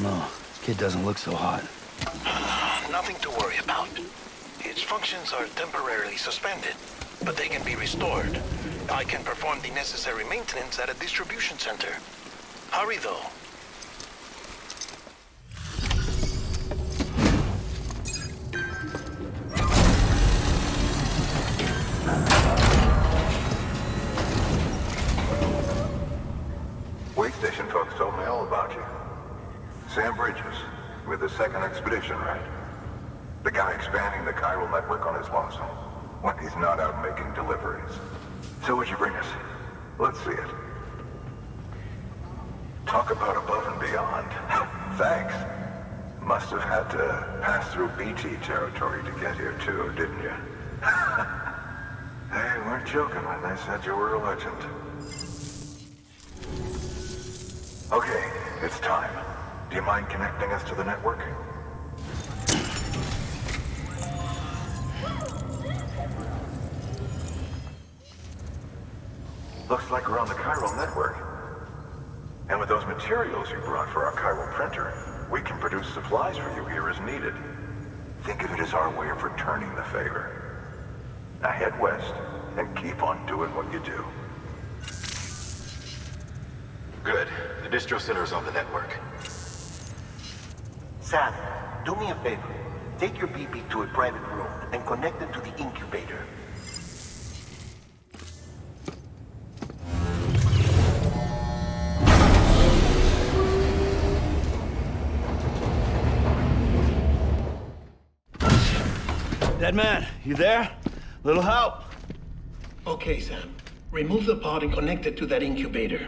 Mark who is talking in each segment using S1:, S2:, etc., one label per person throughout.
S1: don't know. Kid doesn't look so hot.
S2: Nothing to worry about. Its functions are temporarily suspended, but they can be restored. I can perform the necessary maintenance at a distribution center. Hurry, though.
S3: Way station folks told me all about you. Sam Bridges, with the second expedition, right? The guy expanding the chiral network on his lonesome, when he's not out making deliveries. So what'd you bring us? Let's see it. Talk about above and beyond. Thanks. Must have had to pass through BT territory to get here too, didn't you? They weren't joking when they said you were a legend. Okay, it's time. Do you mind connecting us to the network? Looks like we're on the chiral network. And with those materials you brought for our chiral printer, we can produce supplies for you here as needed. Think of it as our way of returning the favor. Now head west and keep on doing what you do.
S4: Good. The distro center is on the network.
S5: Sam, do me a favor. Take your BB to a private room and connect it to the incubator.
S1: Dead man, you there? Little help?
S2: Okay, Sam. Remove the pod and connect it to that incubator.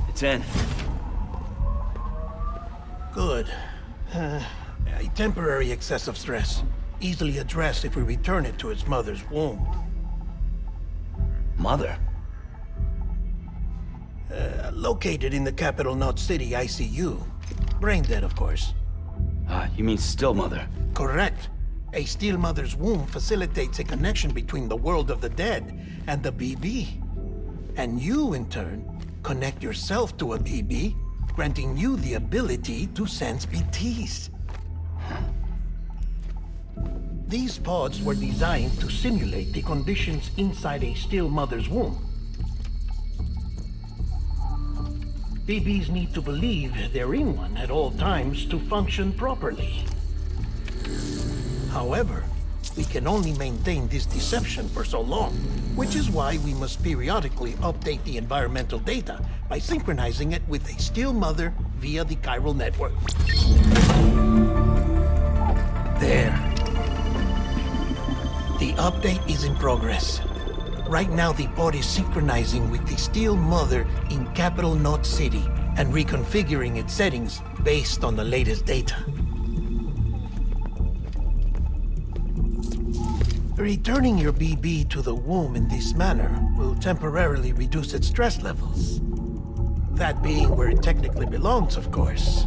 S1: It's in.
S2: Good. A temporary excessive stress. Easily addressed if we return it to its mother's womb.
S1: Mother?
S2: Located in the capital Knot City ICU. Brain dead, of course.
S1: You mean still mother?
S2: Correct. A still mother's womb facilitates a connection between the world of the dead and the BB. And you, in turn, connect yourself to a BB, granting you the ability to sense BTs. These pods were designed to simulate the conditions inside a still mother's womb. BBs need to believe they're in one at all times to function properly. However, we can only maintain this deception for so long, which is why we must periodically update the environmental data by synchronizing it with a still mother via the chiral network. There. The update is in progress. Right now, the pod is synchronizing with the still mother in capital Knot City and reconfiguring its settings based on the latest data. Returning your BB to the womb in this manner will temporarily reduce its stress levels. That being where it technically belongs, of course.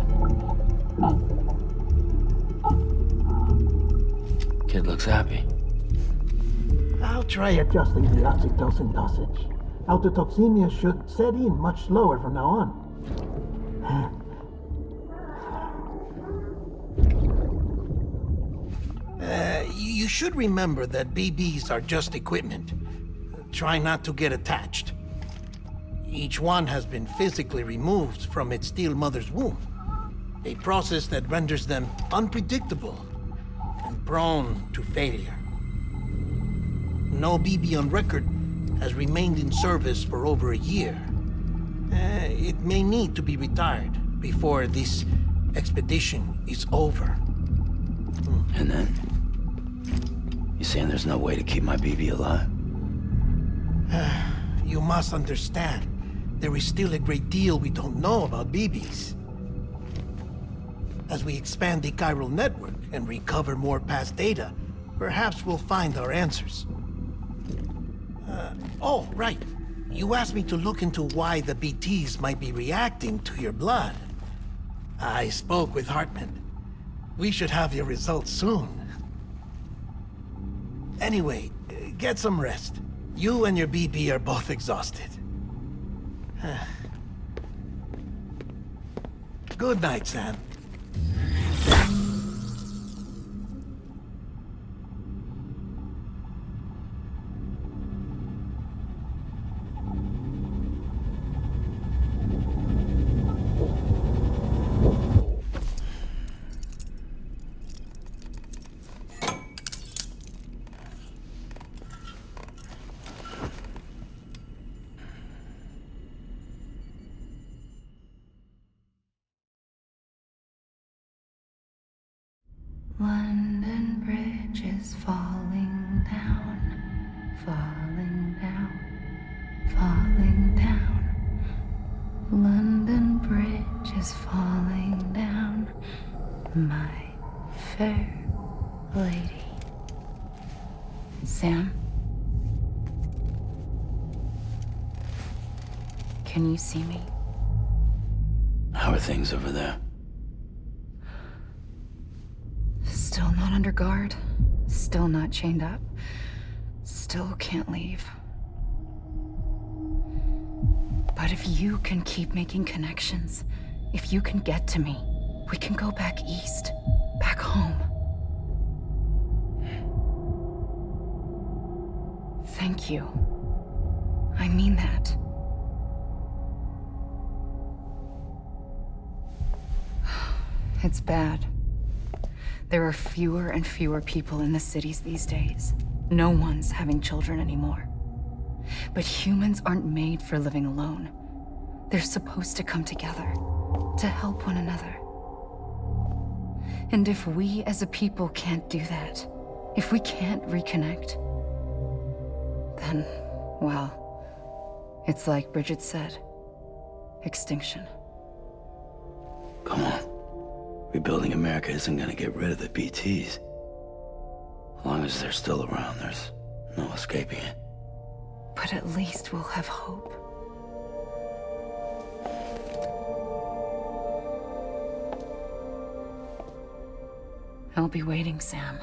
S1: Kid looks happy.
S2: I'll try adjusting the oxytocin dosage. Autotoxemia should set in much slower from now on. You should remember that BBs are just equipment. Try not to get attached. Each one has been physically removed from its still mother's womb. A process that renders them unpredictable and prone to failure. No BB on record has remained in service for over a year. It may need to be retired before this expedition is over.
S1: And then? You saying there's no way to keep my BB alive?
S2: You must understand, there is still a great deal we don't know about BBs. As we expand the chiral network and recover more past data, perhaps we'll find our answers. Oh, right. You asked me to look into why the BTs might be reacting to your blood. I spoke with Hartman. We should have your results soon. Anyway, get some rest. You and your BB are both exhausted. Good night, Sam.
S6: London Bridge is falling down, falling down, falling down. London Bridge is falling down, my fair lady. Sam? Can you see me?
S1: How are things over there?
S6: Still not under guard, still not chained up, still can't leave. But if you can keep making connections, if you can get to me, we can go back east, back home. Thank you. I mean that. It's bad. There are fewer and fewer people in the cities these days. No one's having children anymore. But humans aren't made for living alone. They're supposed to come together, to help one another. And if we as a people can't do that, if we can't reconnect, then, well, it's like Bridget said, extinction.
S1: Come on. Rebuilding America isn't gonna get rid of the BTs. As long as they're still around, there's no escaping it.
S6: But at least we'll have hope. I'll be waiting, Sam.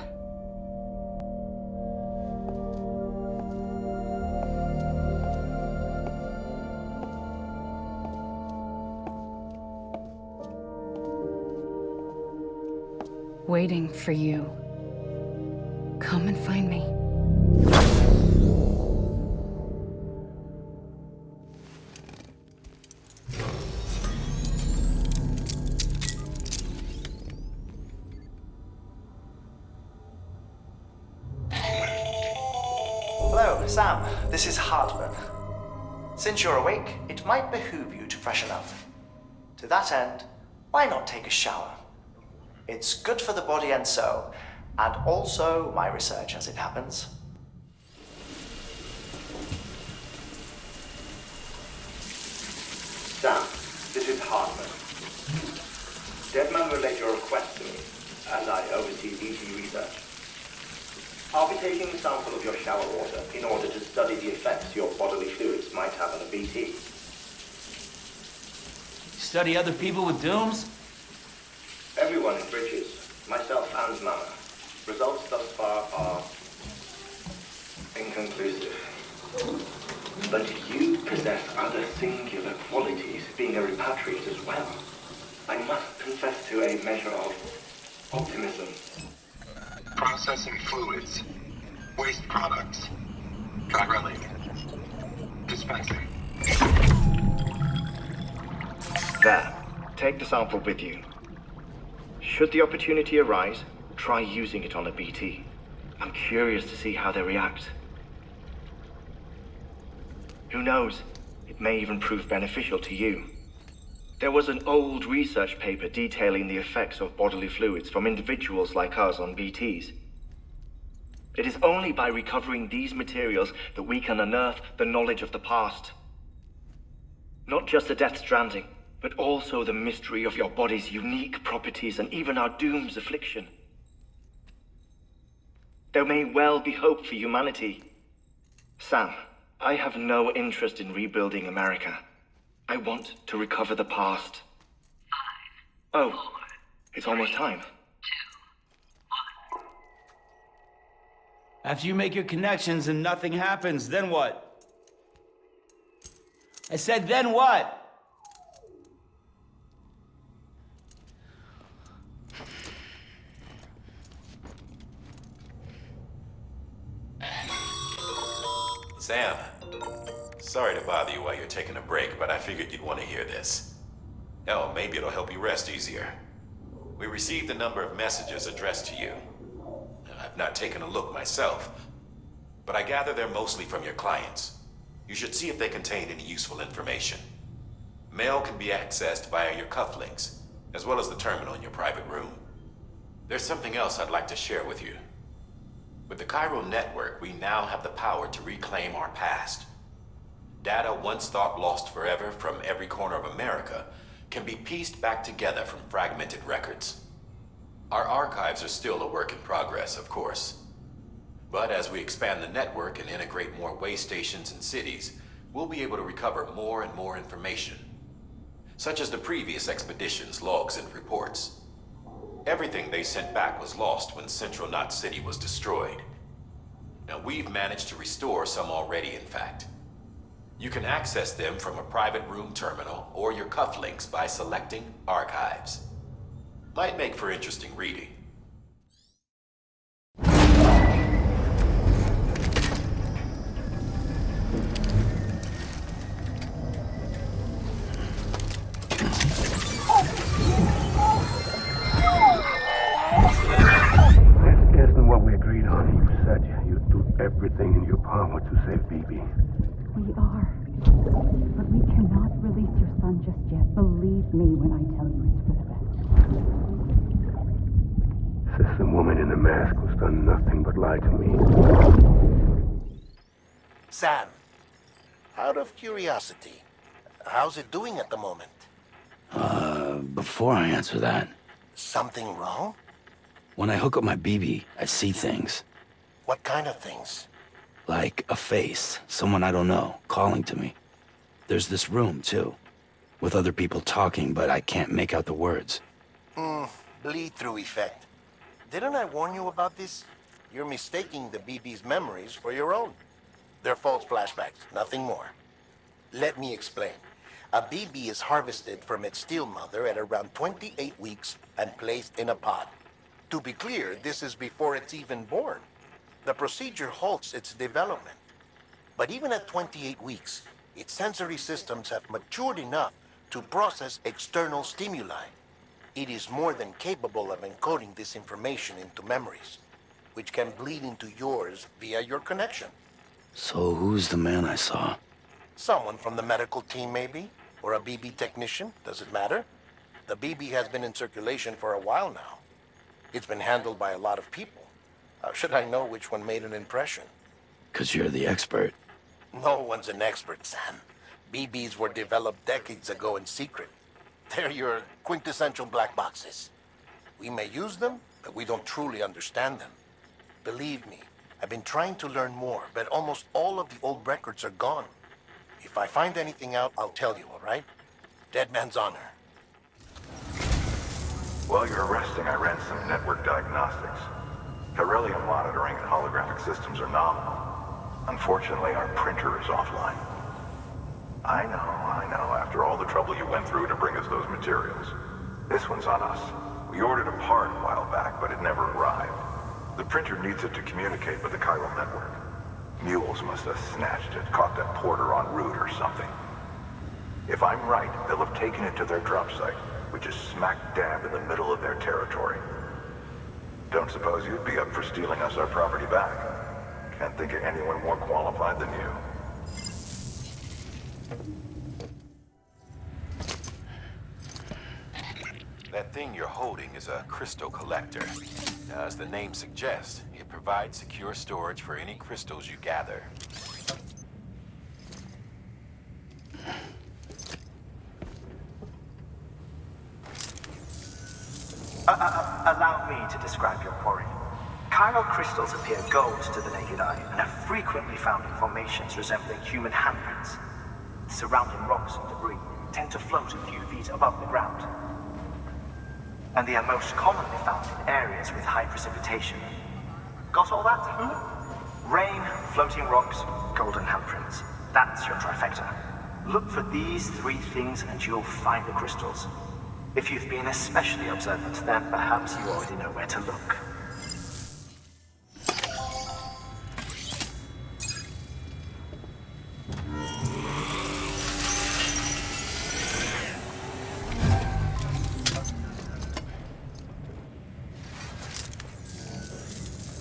S6: Waiting for you. Come and find me.
S7: Hello, Sam. This is Hartman. Since you're awake, it might behoove you to freshen up. To that end, why not take a shower? It's good for the body and soul, and also my research as it happens.
S8: Sam, this is Hartman. Deadman relayed your request to me, as I oversee BT research. I'll be taking a sample of your shower water in order to study the effects your bodily fluids might have on a BT.
S9: Study other people with dooms?
S8: Everyone in Bridges, myself and Mama. Results thus far are inconclusive. But you possess other singular qualities, being a repatriate as well. I must confess to a measure of optimism.
S3: Processing fluids. Waste products. Drilling. Dispensing.
S8: There. Take the sample with you. Should the opportunity arise, try using it on a BT. I'm curious to see how they react. Who knows? It may even prove beneficial to you. There was an old research paper detailing the effects of bodily fluids from individuals like us on BTs. It is only by recovering these materials that we can unearth the knowledge of the past. Not just the death stranding, but also the mystery of your body's unique properties and even our doom's affliction. There may well be hope for humanity. Sam, I have no interest in rebuilding America. I want to recover the past.
S6: 5,
S8: Oh, it's almost time.
S6: 2,
S9: After you make your connections and nothing happens, then what? I said, then what?
S4: Sam, sorry to bother you while you're taking a break, but I figured you'd want to hear this. Oh, maybe it'll help you rest easier. We received a number of messages addressed to you. I've not taken a look myself, but I gather they're mostly from your clients. You should see if they contain any useful information. Mail can be accessed via your cufflinks, as well as the terminal in your private room. There's something else I'd like to share with you. With the Chiral Network, we now have the power to reclaim our past. Data once thought lost forever from every corner of America can be pieced back together from fragmented records. Our archives are still a work in progress, of course. But as we expand the network and integrate more way stations and cities, we'll be able to recover more and more information, such as the previous expedition's logs and reports. Everything they sent back was lost when Central Knot City was destroyed. Now we've managed to restore some already, in fact. You can access them from a private room terminal or your cufflinks by selecting Archives. Might make for interesting reading.
S10: Isn't what we agreed on. You said you'd do everything in your power to save BB.
S11: We are. But we cannot release your son just yet. Believe me when I tell you it's for the best.
S10: System woman in the mask who's done nothing but lie to me.
S2: Sam, out of curiosity, how's it doing at the moment?
S1: Before I answer that,
S2: Something wrong?
S1: when I hook up my BB, I see things.
S2: What kind of things?
S1: Like a face, someone I don't know, calling to me. There's this room, too, with other people talking, but I can't make out the words.
S2: Bleed-through effect. Didn't I warn you about this? You're mistaking the BB's memories for your own. They're false flashbacks, nothing more. Let me explain. A BB is harvested from its steel mother at around 28 weeks and placed in a pod. To be clear, this is before it's even born. The procedure halts its development. But even at 28 weeks, its sensory systems have matured enough to process external stimuli. It is more than capable of encoding this information into memories, which can bleed into yours via your connection.
S1: So who's the man I saw?
S2: Someone from the medical team, maybe? Or a BB technician? Does it matter? The BB has been in circulation for a while now. It's been handled by a lot of people. How should I know which one made an impression?
S1: 'Cause you're the expert.
S2: No one's an expert, Sam. BBs were developed decades ago in secret. They're your quintessential black boxes. We may use them, but we don't truly understand them. Believe me, I've been trying to learn more, but almost all of the old records are gone. If I find anything out, I'll tell you, all right? Dead man's honor.
S3: While you're resting, I ran some network diagnostics. Beryllium monitoring and holographic systems are nominal. Unfortunately, our printer is offline. I know. After all the trouble you went through to bring us those materials. This one's on us. We ordered a part a while back, but it never arrived. The printer needs it to communicate with the chiral network. Mules must have snatched it, caught that porter en route or something. If I'm right, they'll have taken it to their drop site, which is smack dab in the middle of their territory. Don't suppose you'd be up for stealing us our property back? Can't think of anyone more qualified than you.
S4: That thing you're holding is a crystal collector. Now, as the name suggests, it provides secure storage for any crystals you gather.
S7: Allow me to describe your quarry. Chiral crystals appear gold to the naked eye and are frequently found in formations resembling human handprints. Surrounding rocks and debris tend to float a few feet above the ground. And they are most commonly found in areas with high precipitation. Got all that?
S5: Rain, floating rocks, golden handprints. That's your trifecta. Look for these three things and you'll find the crystals. If you've been especially observant, then perhaps you already know where to look.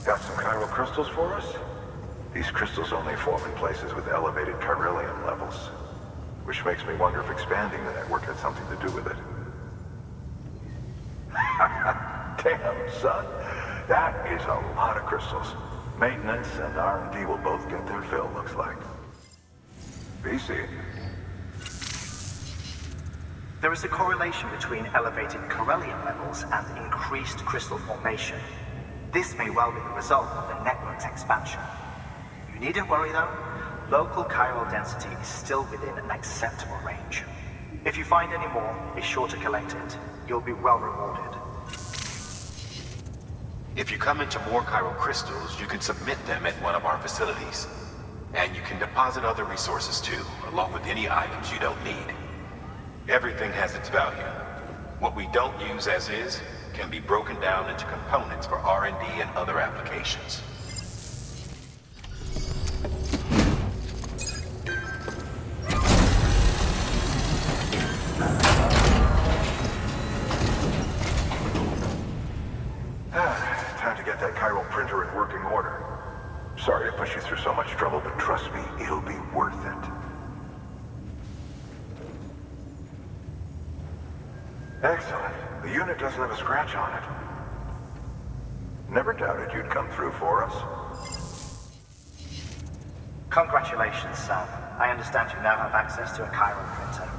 S3: Got some chiral crystals for us? These crystals only form in places with elevated chiralium levels, which makes me wonder if expanding the network had something to do with it. Damn, son. That is a lot of crystals. Maintenance and R&D will both get their fill, looks like. BC.
S5: There is a correlation between elevated chiralium levels and increased crystal formation. This may well be the result of the network's expansion. You needn't worry though. Local chiral density is still within an acceptable range. If you find any more, be sure to collect it. You'll be well rewarded.
S4: If you come into more chiral crystals, you can submit them at one of our facilities. And you can deposit other resources too, along with any items you don't need. Everything has its value. What we don't use as is can be broken down into components for R&D and other applications.
S3: Time to get that chiral printer in working order. Sorry to push you through so much trouble, but trust me, it'll be worth it. Excellent. The unit doesn't have a scratch on it. Never doubted you'd come through for us.
S5: Congratulations, Sam. I understand you now have access to a chiral printer.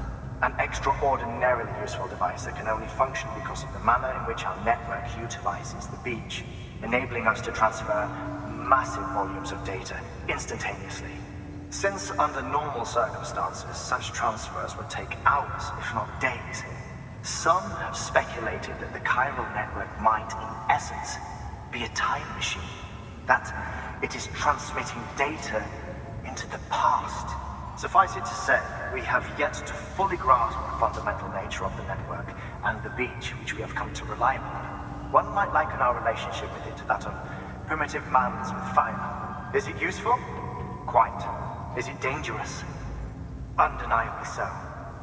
S5: An extraordinarily useful device that can only function because of the manner in which our network utilizes the beach, enabling us to transfer massive volumes of data instantaneously. Since under normal circumstances, such transfers would take hours, if not days, some have speculated that the chiral network might, in essence, be a time machine. That it is transmitting data into the past. Suffice it to say, we have yet to fully grasp the fundamental nature of the network and the beach which we have come to rely upon. One might liken our relationship with it to that of primitive mans with fire. Is it useful? Quite. Is it dangerous? Undeniably so.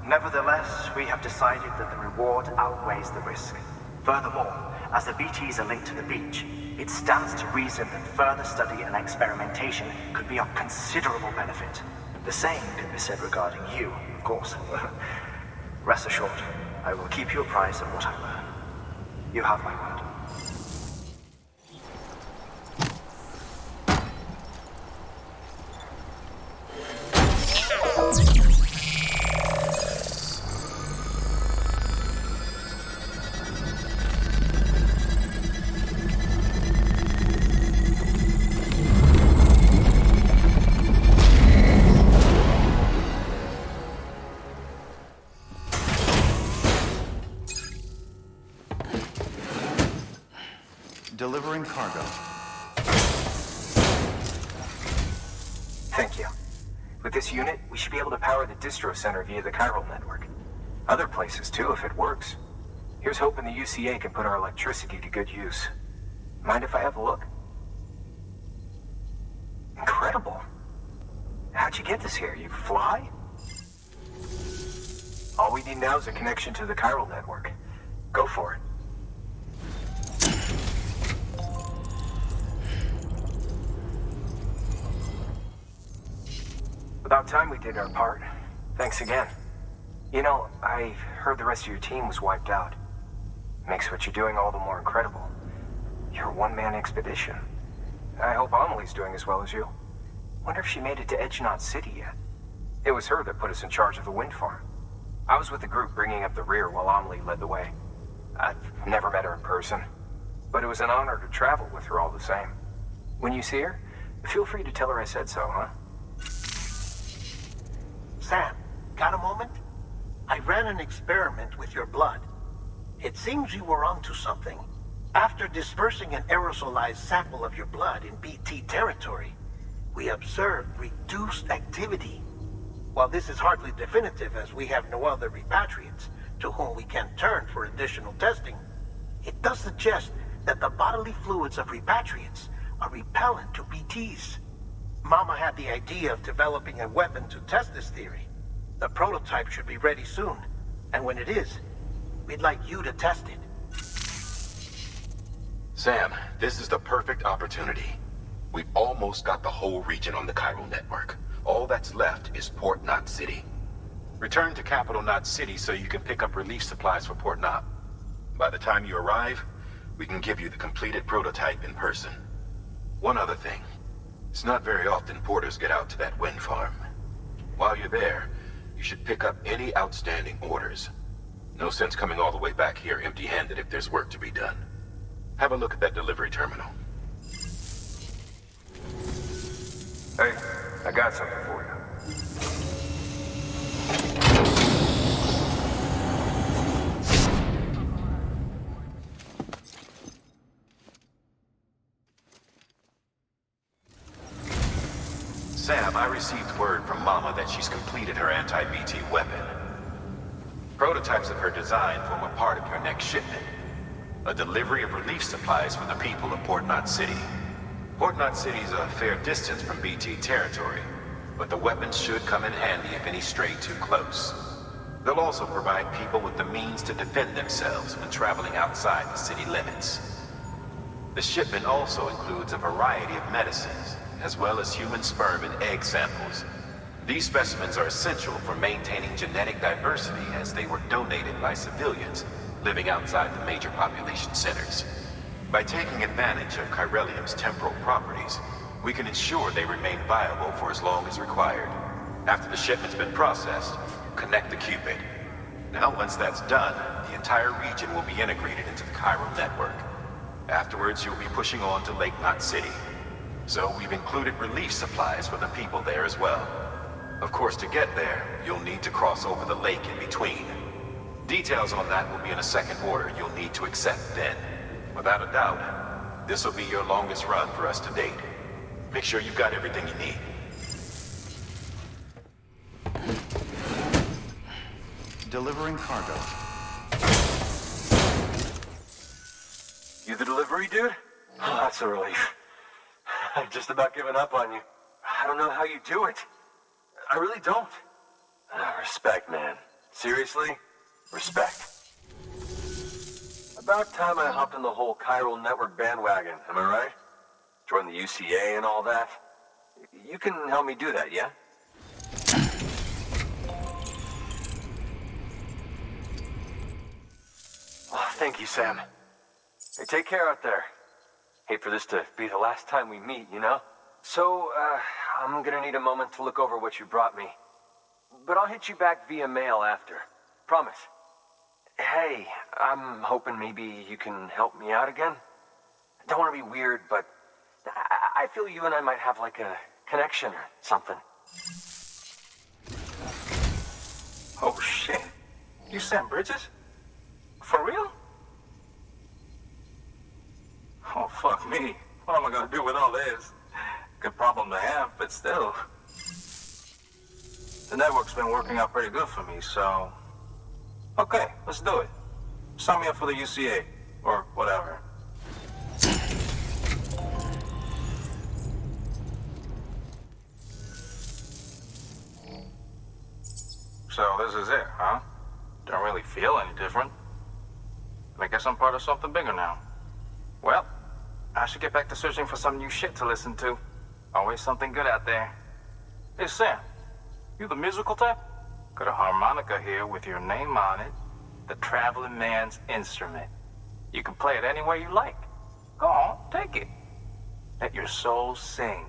S5: Nevertheless, we have decided that the reward outweighs the risk. Furthermore, as the BTs are linked to the beach, it stands to reason that further study and experimentation could be of considerable benefit. The same can be said regarding you, of course. Rest assured, I will keep you apprised of what I learn. You have my word.
S12: Delivering cargo.
S5: Thank you. With this unit, we should be able to power the distro center via the chiral network. Other places too, if it works. Here's hoping the UCA can put our electricity to good use. Mind if I have a look? Incredible. How'd you get this here? You fly? All we need now is a connection to the chiral network. Go for it. About time we did our part. Thanks again. You know, I heard the rest of your team was wiped out. Makes what you're doing all the more incredible. You're a one-man expedition. I hope Amelie's doing as well as you. Wonder if she made it to Edgenot City yet. It was her that put us in charge of the wind farm. I was with the group bringing up the rear while Amelie led the way. I've never met her in person, but it was an honor to travel with her all the same. When you see her, feel free to tell her I said so, huh?
S2: Sam, got a moment? I ran an experiment with your blood. It seems you were onto something. After dispersing an aerosolized sample of your blood in BT territory, We observed reduced activity. While this is hardly definitive, as we have no other repatriates to whom we can turn for additional testing, it does suggest that the bodily fluids of repatriates are repellent to BTs. Mama had the idea of developing a weapon to test this theory. The prototype should be ready soon, and when it is, we'd like you to test it.
S13: Sam, this is the perfect opportunity. We've almost got the whole region on the chiral network. All that's left is Port Knot City. Return to Capital Knot City so you can pick up relief supplies for Port Knot. By the time you arrive, we can give you the completed prototype in person. One other thing. It's not very often porters get out to that wind farm. While you're there, you should pick up any outstanding orders. No sense coming all the way back here empty-handed if there's work to be done. Have a look at that delivery terminal.
S3: Hey, I got something for you.
S4: Sam, I received word from Mama that she's completed her anti-BT weapon. Prototypes of her design form a part of your next shipment. A delivery of relief supplies for the people of Port Knot City. Port Knot City is a fair distance from BT territory, but the weapons should come in handy if any stray too close. They'll also provide people with the means to defend themselves when traveling outside the city limits. The shipment also includes a variety of medicines, as well as human sperm and egg samples. These specimens are essential for maintaining genetic diversity as they were donated by civilians living outside the major population centers. By taking advantage of chiralium's temporal properties, we can ensure they remain viable for as long as required. After the shipment's been processed, connect the Cupid. Now, once that's done, the entire region will be integrated into the chiral network. Afterwards, you'll be pushing on to Lake Knot City. So we've included relief supplies for the people there as well. Of course, to get there, you'll need to cross over the lake in between. Details on that will be in a second order you'll need to accept then. Without a doubt, this will be your longest run for us to date. Make sure you've got everything you need.
S12: Delivering cargo.
S14: You the delivery dude? Oh, that's a relief. I've just about given up on you. I don't know how you do it. I really don't. Respect, man. Seriously? Respect. About time I hopped on the whole chiral network bandwagon, am I right? Join the UCA and all that. You can help me do that, yeah? Oh, thank you, Sam. Hey, take care out there. Hate for this to be the last time we meet, you know? So, I'm gonna need a moment to look over what you brought me. But I'll hit you back via mail after. Promise. Hey, I'm hoping maybe you can help me out again. Don't want to be weird, but I feel you and I might have like a connection or something. Oh shit. You Sam Bridges? For real? Oh fuck me. What am I gonna do with all this? Good problem to have, but still. The network's been working out pretty good for me, so... Okay, let's do it. Sign me up for the UCA, or whatever. So this is it, huh? Don't really feel any different. I guess I'm part of something bigger now. Well, I should get back to searching for some new shit to listen to. Always something good out there. Hey Sam, you the musical type? Got a harmonica here with your name on it. The traveling man's instrument. You can play it any way you like. Go on, take it. Let your soul sing.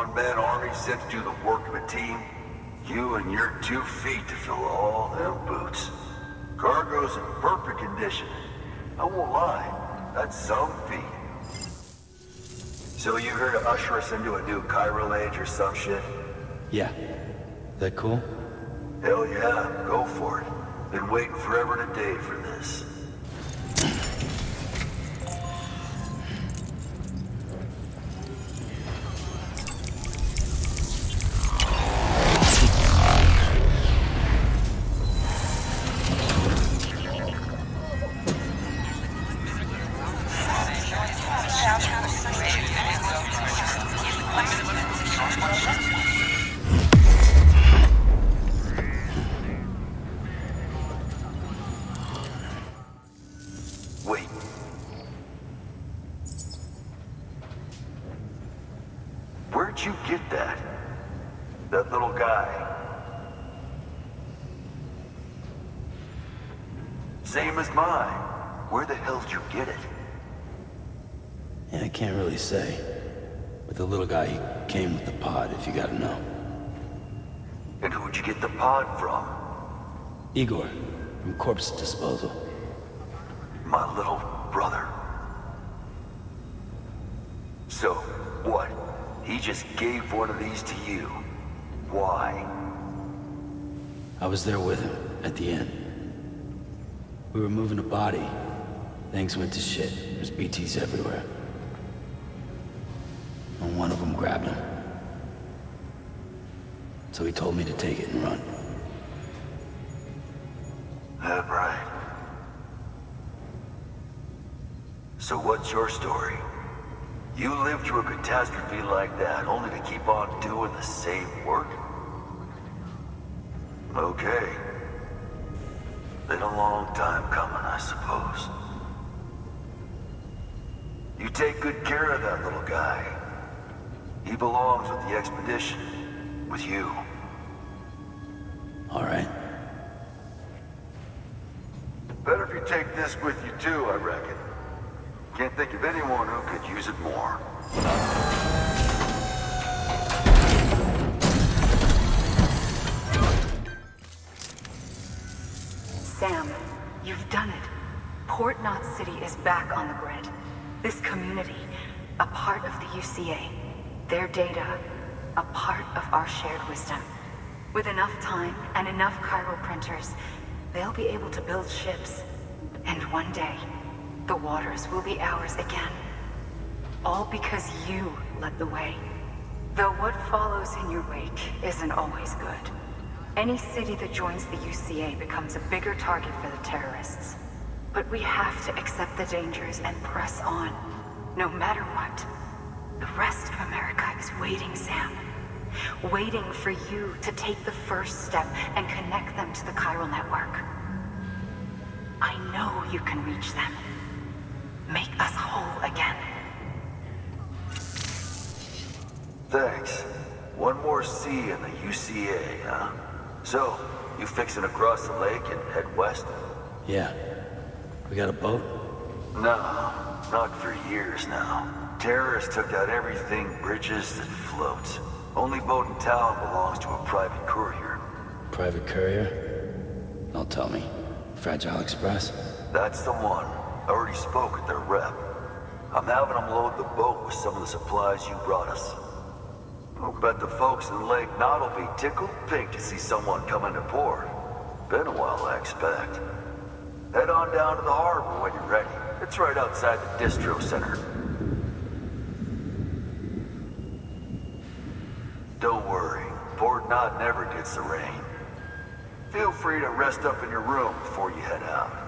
S15: one-man army sent to do the work of a team, you and your 2 feet to fill all them boots. Cargo's in perfect condition. I won't lie, that's some feat. So you here to usher us into a new chiral age or some shit?
S1: Yeah. That cool?
S15: Hell yeah, go for it. Been waiting forever and a day for this. Wait. Where'd you get that? That little guy? Same as mine. Where the hell did you get it?
S1: Yeah, I can't really say. But the little guy, he came with the pod, if you gotta know.
S15: And who'd you get the pod from?
S1: Igor, from Corpse Disposal.
S15: My little brother. So, what? He just gave one of these to you. Why?
S1: I was there with him, at the end. We were moving a body. Things went to shit. There's BTs everywhere. And one of them grabbed him. So he told me to take it and run.
S15: That right. So what's your story? You lived through a catastrophe like that, only to keep on doing the same work? Okay. Been a long time coming, I suppose. You take good care of that little guy. He belongs with the expedition. With you.
S1: All right.
S15: Better if you take this with you too, I reckon. Can't think of anyone who could use it more.
S6: Sam, you've done it. Port Knot City is back on the grid. This community, a part of the UCA. Their data, a part of our shared wisdom. With enough time and enough chiral printers, they'll be able to build ships. And one day, the waters will be ours again. All because you led the way. Though what follows in your wake isn't always good. Any city that joins the UCA becomes a bigger target for the terrorists. But we have to accept the dangers and press on, no matter what. The rest of America is waiting, Sam. Waiting for you to take the first step and connect them to the chiral network. I know you can reach them. Make us whole again.
S15: Thanks. One more C in the UCA, huh? So, you fixing to cross the lake and head west?
S1: Yeah. We got a boat?
S15: No, not for years now. Terrorists took out everything bridges that floats. Only boat in town belongs to a private courier.
S1: Private courier? Don't tell me. Fragile Express?
S15: That's the one. I already spoke with their rep. I'm having them load the boat with some of the supplies you brought us. I'll bet the folks in Lake Knot will be tickled pink to see someone come into port. Been a while, I expect. Head on down to the harbor when you're ready. It's right outside the distro center. Don't worry, Port Knot never gets the rain. Feel free to rest up in your room before you head out.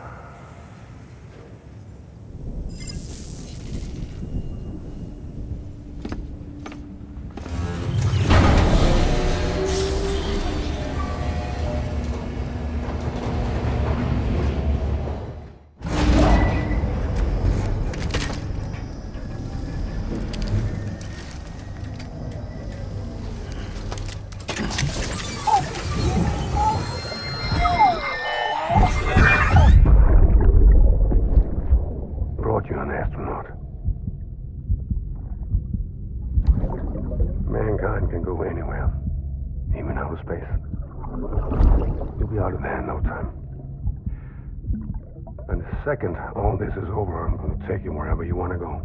S10: Brought you an astronaut. Mankind hyperspace. You'll be out of there in no time. And the second all this is over, I'm gonna take you wherever you want to go.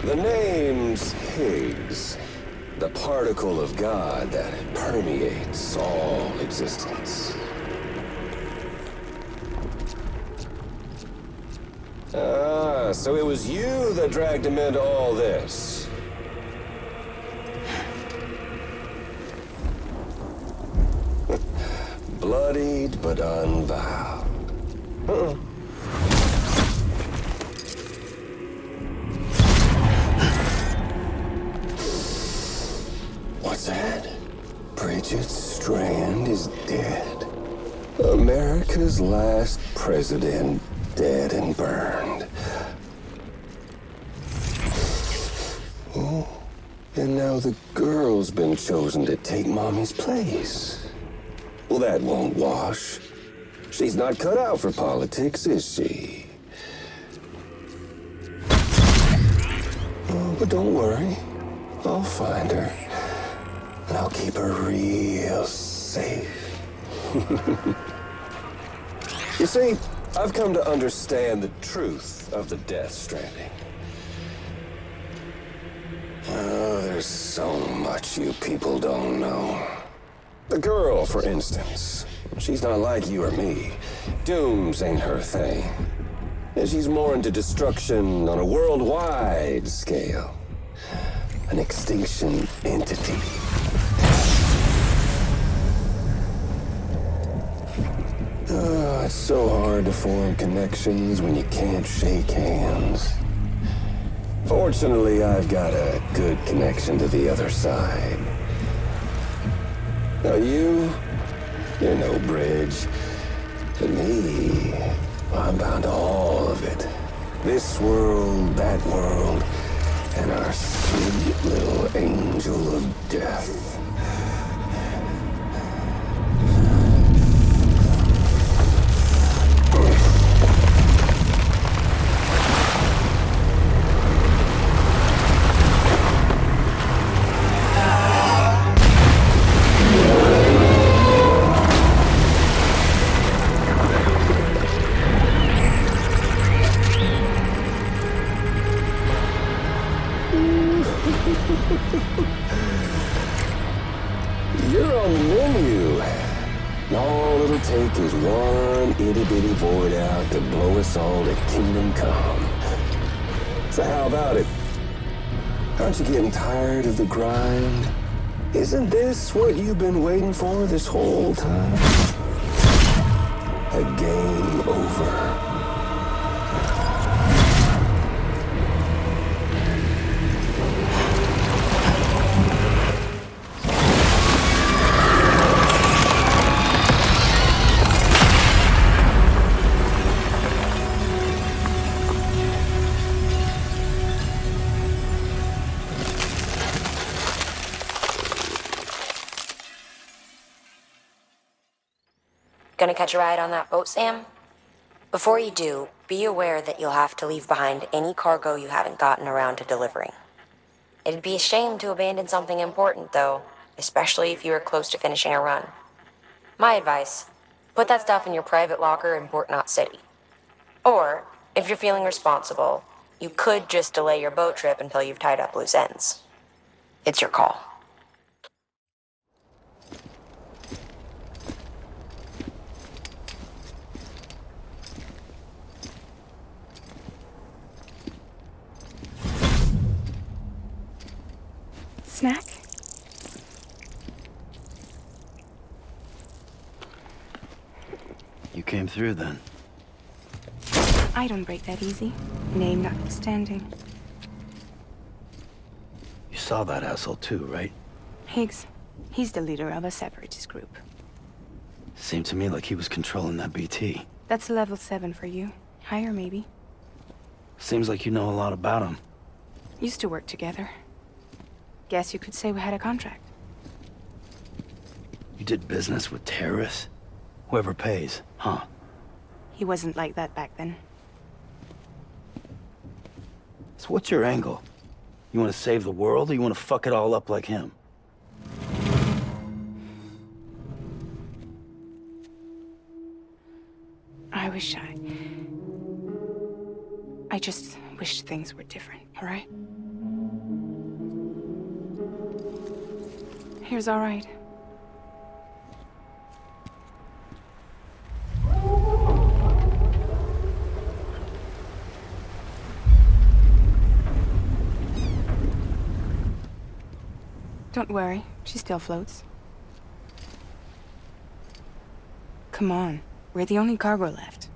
S16: The name's Higgs, the particle of God that permeates all existence. Ah, so it was you that dragged him into all this. Bloodied but unvowed. What's that? Bridget Strand is dead. America's last president dead and burned. Oh, and now the girl's been chosen to take Mommy's place. Well, that won't wash. She's not cut out for politics, is she? Oh, but don't worry. I'll find her. And I'll keep her real safe. You see, I've come to understand the truth of the Death Stranding. Oh, there's so much you people don't know. The girl, for instance, she's not like you or me. Dooms ain't her thing. And she's more into destruction on a worldwide scale. An extinction entity. Oh, it's so hard to form connections when you can't shake hands. Fortunately, I've got a good connection to the other side. Now you're no bridge. To me, I'm bound to all of it. This world, that world, and our sweet little angel of death. You're on the menu. All it'll take is one itty-bitty void out to blow us all to kingdom come. So how about it? Aren't you getting tired of the grind? Isn't this what you've been waiting for this whole time? A game over.
S17: gonna catch a ride on that boat, Sam? Before you do, be aware that you'll have to leave behind any cargo you haven't gotten around to delivering. It'd be a shame to abandon something important, though, especially if you are close to finishing a run. My advice, put that stuff in your private locker in Port Knot City. Or, if you're feeling responsible, you could just delay your boat trip until you've tied up loose ends. It's your call.
S18: Snack?
S1: You came through then.
S18: I don't break that easy. Name notwithstanding.
S1: You saw that asshole too, right?
S18: Higgs. He's the leader of a separatist group.
S1: Seemed to me like he was controlling that BT.
S18: That's level 7 for you. Higher, maybe.
S1: Seems like you know a lot about him.
S18: Used to work together. Guess you could say we had a contract.
S1: You did business with terrorists? Whoever pays, huh?
S18: He wasn't like that back then.
S1: So what's your angle? You want to save the world, or you want to fuck it all up like him?
S18: I just wish things were different, all right? Here's all right. Don't worry, she still floats. Come on, we're the only cargo left.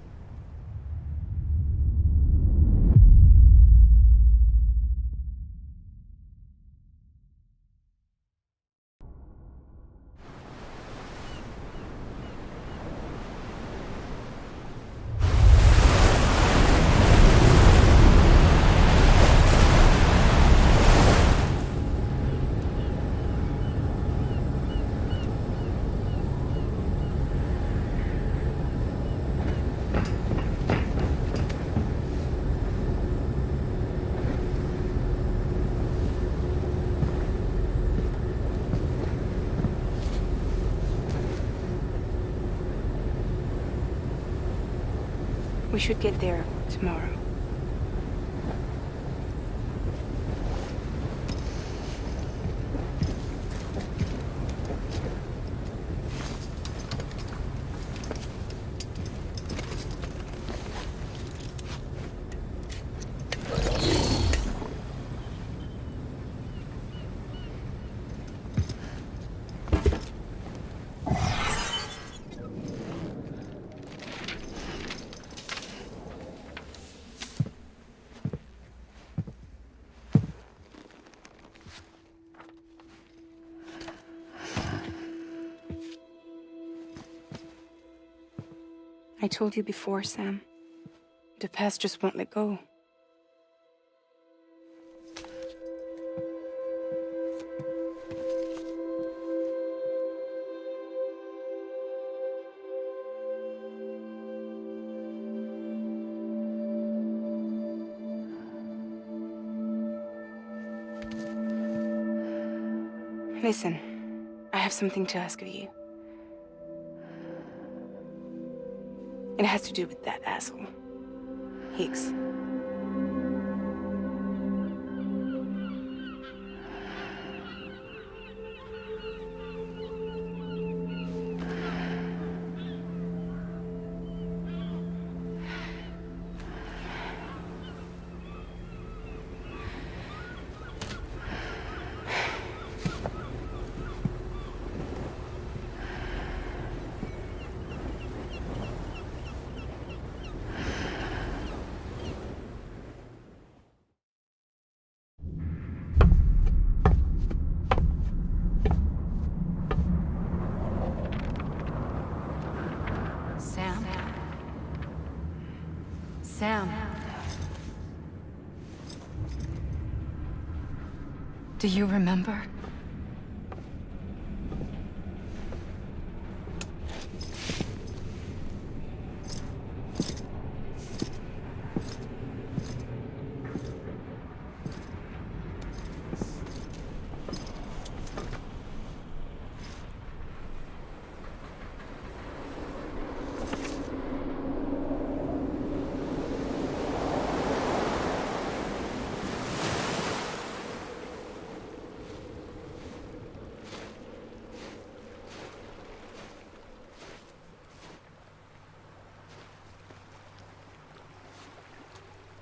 S18: We should get there tomorrow. I told you before, Sam. The past just won't let go. Listen, I have something to ask of you. It has to do with that asshole, Higgs.
S6: Sam. Do you remember?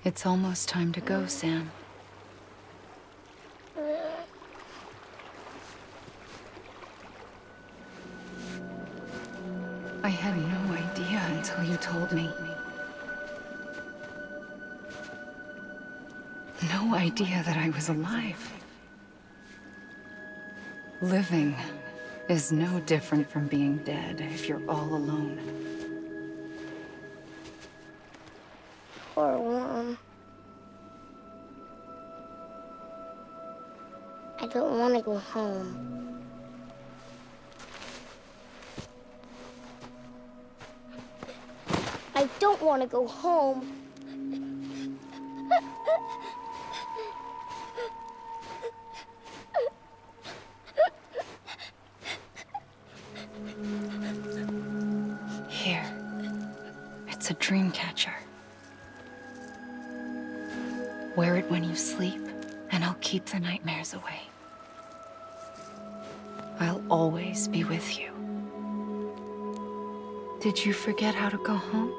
S6: It's almost time to go, Sam. I had no idea until you told me. No idea that I was alive. Living is no different from being dead if you're all alone.
S19: Poor Mom. I don't want to go home. I don't want to go home.
S6: Here. It's a dream catcher. Wear it when you sleep, and I'll keep the nightmares away. I'll always be with you. Did you forget how to go home?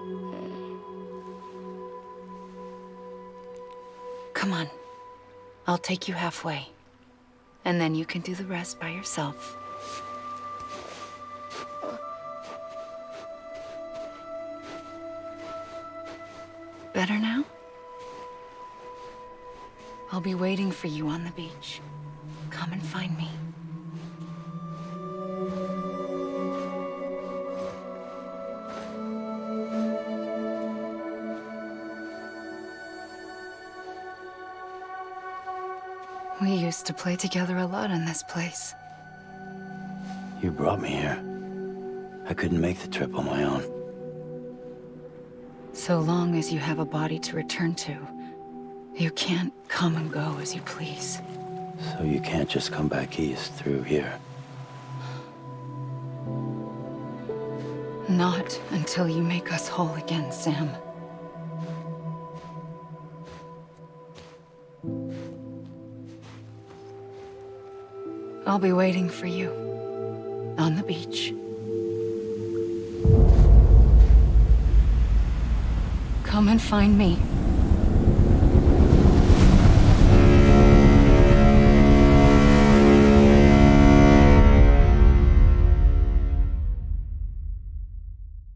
S6: Come on. I'll take you halfway. And then you can do the rest by yourself. Better now? I'll be waiting for you on the beach. Come and find me. We used to play together a lot in this place.
S1: You brought me here. I couldn't make the trip on my own.
S6: So long as you have a body to return to, you can't come and go as you please.
S1: So you can't just come back east through here?
S6: Not until you make us whole again, Sam. I'll be waiting for you on the beach. Come and find me.